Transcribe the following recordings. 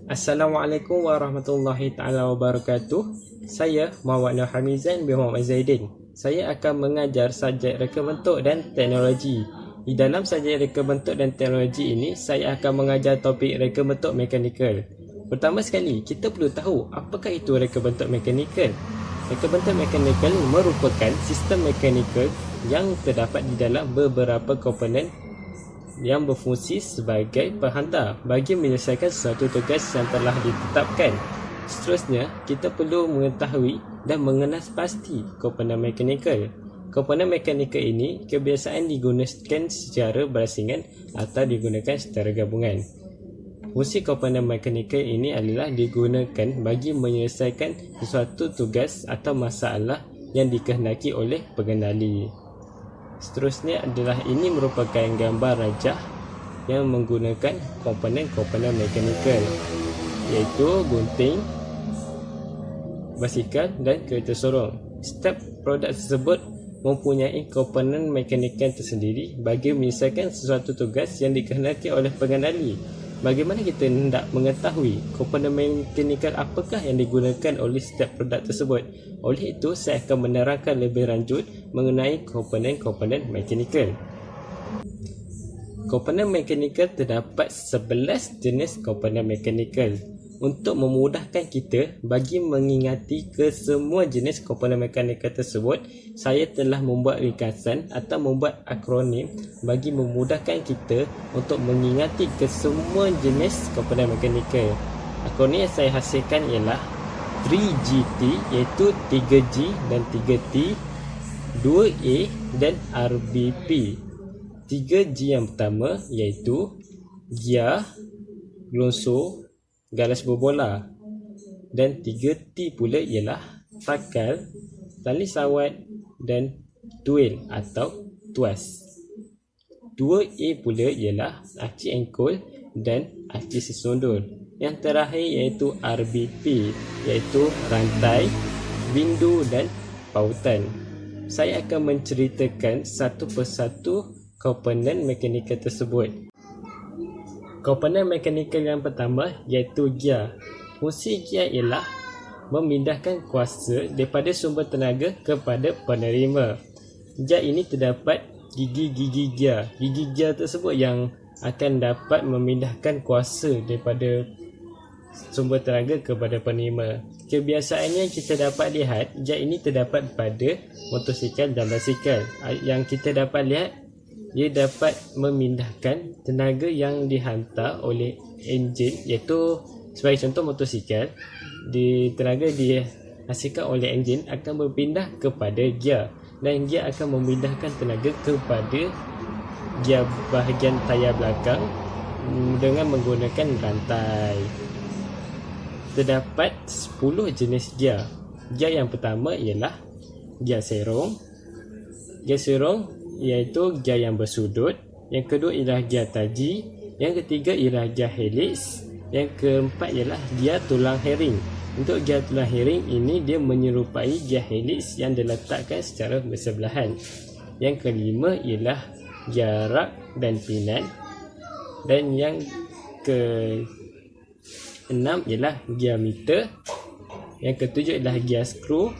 Assalamualaikum warahmatullahi taala wabarakatuh. Saya Muhammad Nur Hamizan bin Muhammad Zaidin. Saya akan mengajar subjek reka bentuk dan teknologi. Di dalam subjek reka bentuk dan teknologi ini, saya akan mengajar topik reka bentuk mekanikal. Pertama sekali, kita perlu tahu apakah itu reka bentuk mekanikal. Reka bentuk mekanikal merupakan sistem mekanikal yang terdapat di dalam beberapa komponen yang berfungsi sebagai penghantar bagi menyelesaikan sesuatu tugas yang telah ditetapkan. Seterusnya, kita perlu mengetahui dan mengenal pasti komponen mekanikal. Komponen mekanikal ini kebiasaan digunakan secara berasingan atau digunakan secara gabungan. Fungsi komponen mekanikal ini adalah digunakan bagi menyelesaikan sesuatu tugas atau masalah yang dikehendaki oleh pengendali. Seterusnya adalah ini merupakan gambar rajah yang menggunakan komponen-komponen mekanikal, iaitu gunting, basikal dan kereta sorong. Setiap produk tersebut mempunyai komponen mekanikal tersendiri bagi menyelesaikan sesuatu tugas yang dikehendaki oleh pengendali. Bagaimana kita hendak mengetahui komponen mekanikal apakah yang digunakan oleh setiap produk tersebut? Oleh itu, saya akan menerangkan lebih lanjut mengenai komponen-komponen mekanikal. Komponen mekanikal terdapat 11 jenis komponen mekanikal. Untuk memudahkan kita bagi mengingati kesemua jenis komponen mekanikal tersebut, saya telah membuat ringkasan atau membuat akronim bagi memudahkan kita untuk mengingati kesemua jenis komponen mekanikal. Akronim yang saya hasilkan ialah 3GT, iaitu 3G dan 3T, 2A dan RBP. 3G yang pertama iaitu gear, gelonsor, galas berbola, dan 3T pula ialah takal, tali sawat dan tuil atau tuas. 2A pula ialah aci engkol dan aci sesondol. Yang terakhir iaitu RBP, iaitu rantai, bindu dan pautan. Saya akan menceritakan satu persatu komponen mekanikal tersebut. Komponen mekanikal yang pertama iaitu gear. Fungsi gear ialah memindahkan kuasa daripada sumber tenaga kepada penerima. Gear ini terdapat gigi-gigi gear. Gigi gear tersebut yang akan dapat memindahkan kuasa daripada sumber tenaga kepada penerima. Kebiasaannya kita dapat lihat gear ini terdapat pada motosikal dan basikal. Yang kita dapat lihat, ia dapat memindahkan tenaga yang dihantar oleh enjin, iaitu sebagai contoh motosikal, tenaga dihasilkan oleh enjin akan berpindah kepada gear, dan gear akan memindahkan tenaga kepada gear bahagian tayar belakang dengan menggunakan rantai. Terdapat 10 jenis gear. Gear yang pertama ialah gear serong. Gear serong iaitu gear yang bersudut. Yang kedua ialah gear taji. Yang ketiga ialah gear helix. Yang keempat ialah gear tulang herring. Untuk gear tulang herring ini dia menyerupai gear helix yang diletakkan secara bersebelahan. Yang kelima ialah gear rak dan pinan. Dan yang keenam ialah gear meter. Yang ketujuh ialah gear screw.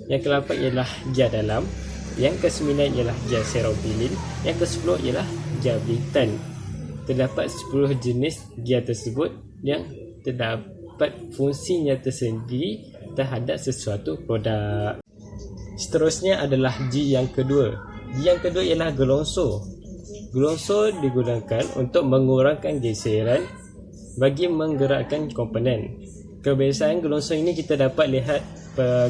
Yang ke-8 ialah gear dalam. Yang ke-9 ialah gear seropilin. Yang ke-10 ialah gear Britain. Terdapat 10 jenis gear tersebut yang terdapat fungsinya tersendiri terhadap sesuatu produk. Seterusnya adalah G yang kedua. G yang kedua ialah gelonsor. Gelonsor digunakan untuk mengurangkan geseran bagi menggerakkan komponen. Kebiasaan gelonsor ini kita dapat lihat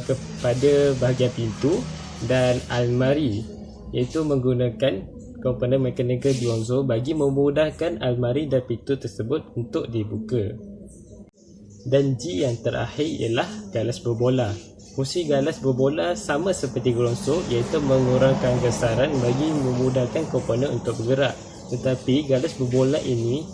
kepada bahagian pintu dan almari, iaitu menggunakan komponen mekanikal gelonsor bagi memudahkan almari dan pintu tersebut untuk dibuka. Dan G yang terakhir ialah galas berbola. Fungsi galas berbola sama seperti gelonsor, iaitu mengurangkan geseran bagi memudahkan komponen untuk bergerak. Tetapi galas berbola ini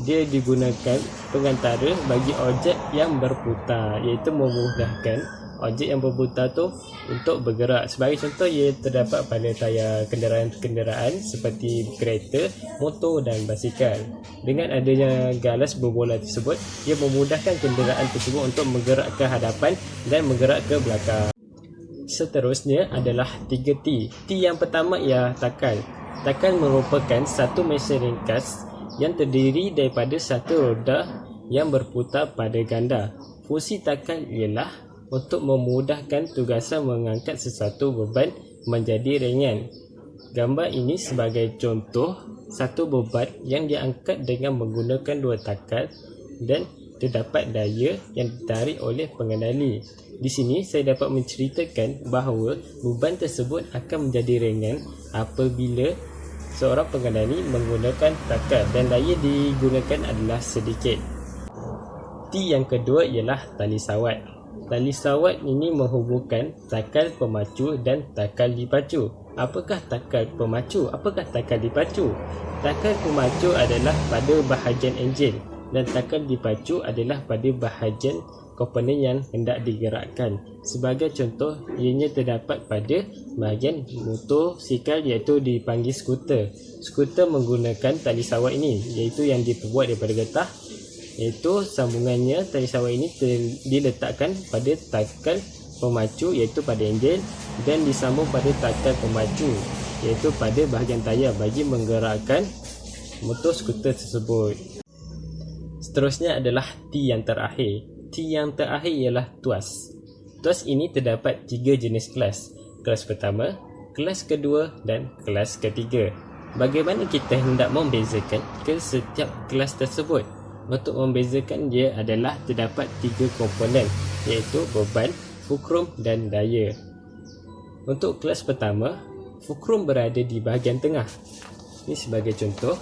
dia digunakan pengantara bagi objek yang berputar, iaitu memudahkan objek yang berputar tu untuk bergerak. Sebagai contoh, ia terdapat pada tayar kenderaan-kenderaan seperti kereta, motor dan basikal. Dengan adanya galas berbola tersebut, ia memudahkan kenderaan tersebut untuk bergerak ke hadapan dan bergerak ke belakang. Seterusnya adalah 3T. T yang pertama ialah takal. Takal merupakan satu mesin ringkas yang terdiri daripada satu roda yang berputar pada ganda. Fungsi takal ialah untuk memudahkan tugasan mengangkat sesuatu beban menjadi ringan. Gambar ini sebagai contoh satu beban yang diangkat dengan menggunakan dua takal dan terdapat daya yang ditarik oleh pengendali. Di sini saya dapat menceritakan bahawa beban tersebut akan menjadi ringan apabila seorang pengendali menggunakan takal dan daya digunakan adalah sedikit. T yang kedua ialah tali sawat. Tali sawat ini menghubungkan takal pemacu dan takal dipacu. Apakah takal pemacu? Apakah takal dipacu? Takal pemacu adalah pada bahagian enjin dan takal dipacu adalah pada bahagian komponen yang hendak digerakkan. Sebagai contoh, ianya terdapat pada bahagian motosikal iaitu dipanggil skuter. Skuter menggunakan tali sawat ini iaitu yang diperbuat daripada getah, iaitu sambungannya tali sawat ini diletakkan pada takal pemacu iaitu pada enjin dan disambung pada takal pemacu iaitu pada bahagian tayar bagi menggerakkan motor skuter tersebut. Seterusnya adalah T yang terakhir. T yang terakhir ialah tuas. Tuas ini terdapat 3 jenis kelas. Kelas pertama, kelas kedua dan kelas ketiga. Bagaimana kita hendak membezakan ke setiap kelas tersebut? Untuk membezakan dia adalah terdapat 3 komponen iaitu beban, fulcrum dan daya. Untuk kelas pertama, fulcrum berada di bahagian tengah. Ini sebagai contoh.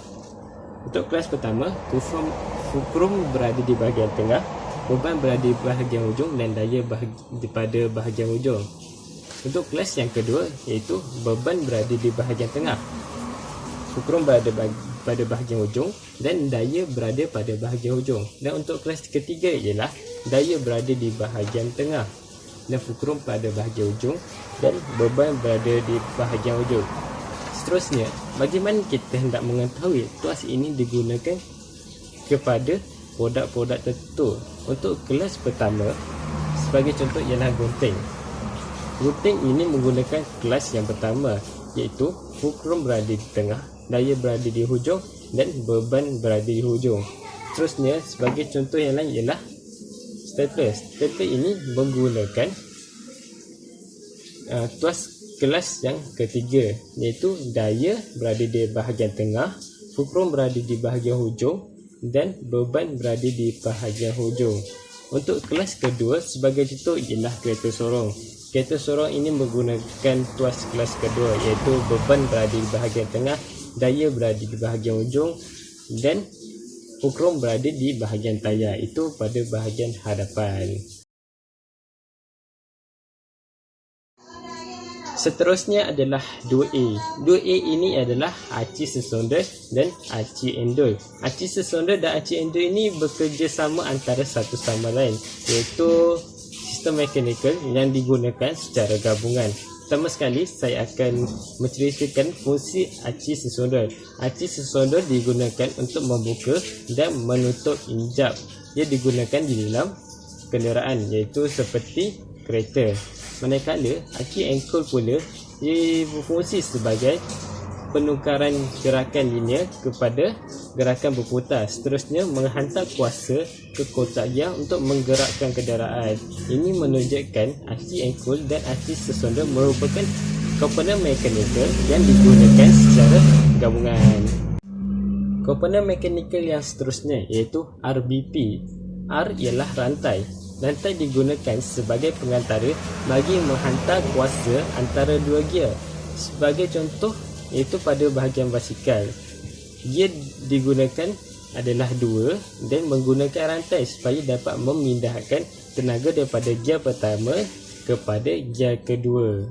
Untuk kelas pertama, fulcrum berada di bahagian tengah, beban berada di bahagian hujung dan daya pada bahagian hujung. Untuk kelas yang kedua, iaitu beban berada di bahagian tengah, fulcrum berada pada bahagian hujung dan daya berada pada bahagian hujung. Dan untuk kelas ketiga ialah daya berada di bahagian tengah dan fulcrum pada bahagian hujung dan beban berada di bahagian hujung. Seterusnya, bagaimana kita hendak mengetahui tuas ini digunakan kepada produk-produk tertentu? Untuk kelas pertama, sebagai contoh ialah gunting. Gunting ini menggunakan kelas yang pertama iaitu fulcrum berada di tengah, daya berada di hujung dan beban berada di hujung. Seterusnya, sebagai contoh yang lain ialah stapler. Stapler ini menggunakan tuas kelas yang ketiga iaitu daya berada di bahagian tengah, fulcrum berada di bahagian hujung dan beban berada di bahagian hujung. Untuk kelas kedua sebagai contoh ialah kereta sorong. Kereta sorong ini menggunakan tuas kelas kedua iaitu beban berada di bahagian tengah, daya berada di bahagian hujung dan fulcrum berada di bahagian tayar, itu pada bahagian hadapan. Seterusnya adalah 2A. 2A ini adalah aci sesonda dan aci endol. Aci sesonda dan aci endol ini bekerjasama antara satu sama lain iaitu sistem mekanikal yang digunakan secara gabungan. Pertama sekali saya akan menceritakan fungsi aci sesonda. Aci sesonda digunakan untuk membuka dan menutup injap. Ia digunakan di dalam kenderaan iaitu seperti kereta. Manakala aci engkol pula ia berfungsi sebagai penukaran gerakan linear kepada gerakan berputar. Seterusnya menghantar kuasa ke kotak gear untuk menggerakkan kenderaan. Ini menunjukkan aci engkol dan aci sesonda merupakan komponen mekanikal yang digunakan secara gabungan. Komponen mekanikal yang seterusnya iaitu RBP. R ialah rantai. Rantai digunakan sebagai pengantara bagi menghantar kuasa antara dua gear. Sebagai contoh iaitu pada bahagian basikal, gear digunakan adalah 2 dan menggunakan rantai supaya dapat memindahkan tenaga daripada gear pertama kepada gear kedua.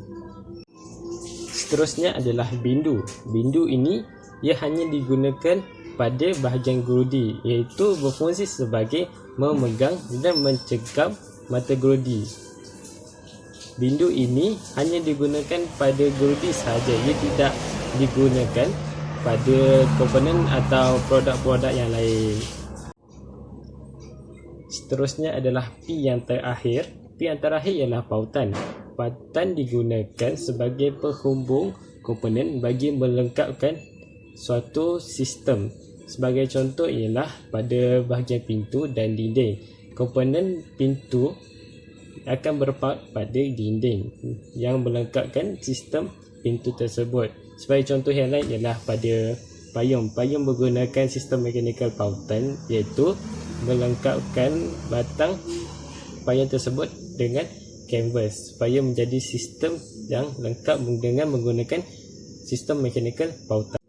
Seterusnya adalah bindu. Bindu ini ia hanya digunakan pada bahagian gerudi iaitu berfungsi sebagai memegang dan mencekam mata gerudi. Bindu ini hanya digunakan pada gerudi sahaja. Ia tidak digunakan pada komponen atau produk-produk yang lain. Seterusnya adalah P yang terakhir. P yang terakhir ialah pautan. Pautan digunakan sebagai penghubung komponen bagi melengkapkan suatu sistem. Sebagai contoh ialah pada bahagian pintu dan dinding. Komponen pintu akan berpaut pada dinding yang melengkapkan sistem pintu tersebut. Sebagai contoh yang lain ialah pada payung. Payung menggunakan sistem mekanikal pautan, iaitu melengkapkan batang payung tersebut dengan kanvas supaya menjadi sistem yang lengkap dengan menggunakan sistem mekanikal pautan.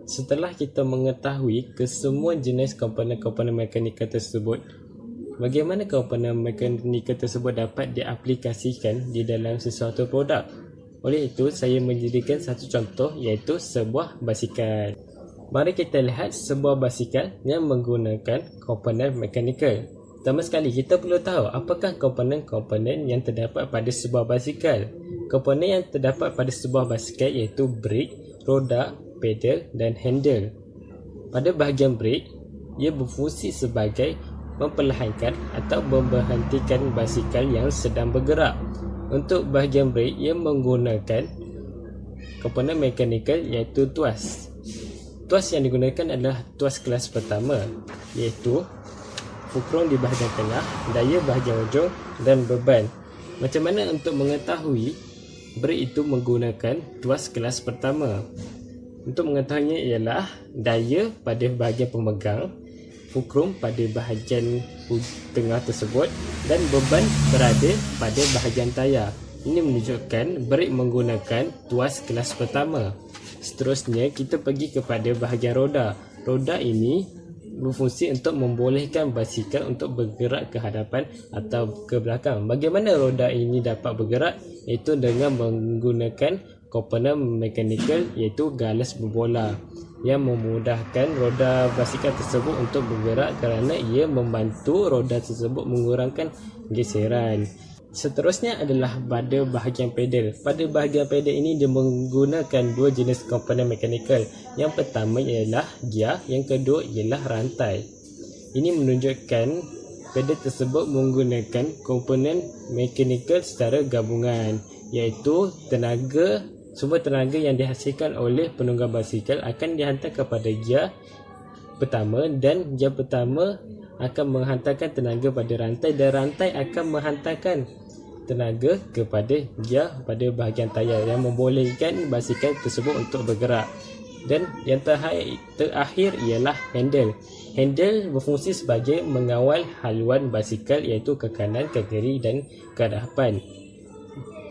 Setelah kita mengetahui kesemua jenis komponen-komponen mekanikal tersebut, bagaimana komponen mekanikal tersebut dapat diaplikasikan di dalam sesuatu produk? Oleh itu, saya menjadikan satu contoh, iaitu sebuah basikal. Mari kita lihat sebuah basikal yang menggunakan komponen mekanikal. Pertama sekali, kita perlu tahu apakah komponen-komponen yang terdapat pada sebuah basikal. Komponen yang terdapat pada sebuah basikal iaitu brake, roda, pedal dan handle. Pada bahagian brake, ia berfungsi sebagai memperlahankan atau memberhentikan basikal yang sedang bergerak. Untuk bahagian brake, ia menggunakan komponen mekanikal iaitu tuas. Tuas yang digunakan adalah tuas kelas pertama, iaitu fulcrum di bahagian tengah, daya bahagian ujung dan beban. Macam mana untuk mengetahui brake itu menggunakan tuas kelas pertama? Untuk mengetahuinya ialah daya pada bahagian pemegang, fulcrum pada bahagian tengah tersebut dan beban berada pada bahagian tayar. Ini menunjukkan brake menggunakan tuas kelas pertama. Seterusnya, kita pergi kepada bahagian roda. Roda ini berfungsi untuk membolehkan basikal untuk bergerak ke hadapan atau ke belakang. Bagaimana roda ini dapat bergerak? Iaitu dengan menggunakan komponen mekanikal iaitu galas berbola yang memudahkan roda basikal tersebut untuk bergerak kerana ia membantu roda tersebut mengurangkan geseran. Seterusnya adalah pada bahagian pedal. Pada bahagian pedal ini dia menggunakan dua jenis komponen mekanikal. Yang pertama ialah gear, yang kedua ialah rantai. Ini menunjukkan pedal tersebut menggunakan komponen mekanikal secara gabungan, iaitu sumber tenaga yang dihasilkan oleh penunggang basikal akan dihantar kepada gear pertama dan gear pertama akan menghantarkan tenaga pada rantai dan rantai akan menghantarkan tenaga kepada gear pada bahagian tayar yang membolehkan basikal tersebut untuk bergerak. Dan yang terakhir ialah handle. Handle berfungsi sebagai mengawal haluan basikal iaitu ke kanan, ke kiri dan ke hadapan.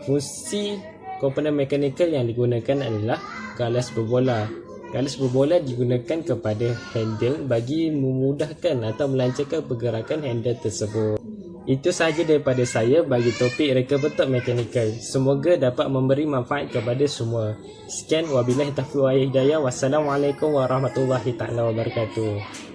Fungsi komponen mekanikal yang digunakan adalah galas berbola. Galas berbola digunakan kepada handle bagi memudahkan atau melancarkan pergerakan handle tersebut. Itu sahaja daripada saya bagi topik reka bentuk mekanikal. Semoga dapat memberi manfaat kepada semua. Sekian, wabillahi taufiq wal hidayah. Wassalamualaikum warahmatullahi taala wabarakatuh.